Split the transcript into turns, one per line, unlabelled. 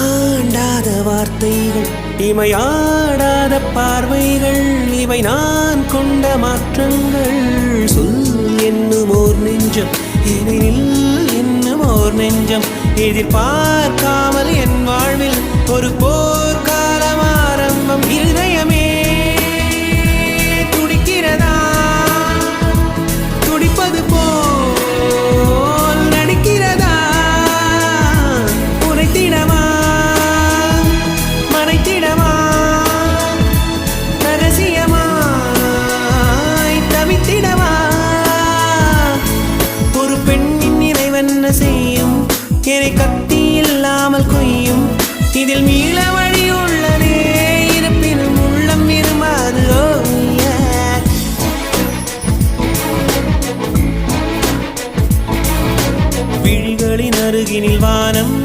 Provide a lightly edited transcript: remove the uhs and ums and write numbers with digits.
தாண்டாத வார்த்தைகள் இமையாடாத பார்வைகள் இவை நான் கொண்ட மாற்றங்கள் சொல் என்னும் ஓர் நெஞ்சம் எனில் என்னும் ஓர் நெஞ்சம் எதிர்பார்க்காமல் என் வாழ்வில் ஒரு போர்க்காலம் ஆரம்பம் இருதயமே துடிக்கிறதா துடிப்பது போல் நடிக்கிறதா உரைத்திடவா மறைத்திடவா ரகசியமாய் தவித்திடவா ஒரு பெண்ணின் நிறைவென்ன செய்யும் என்னை கத்தி இல்லாமல் கொய்யும் இதில் மீள வழி உள்ளதே இருப்பினும் உள்ளம் விரும்பாது விழிகளின் அருகினில் வானம்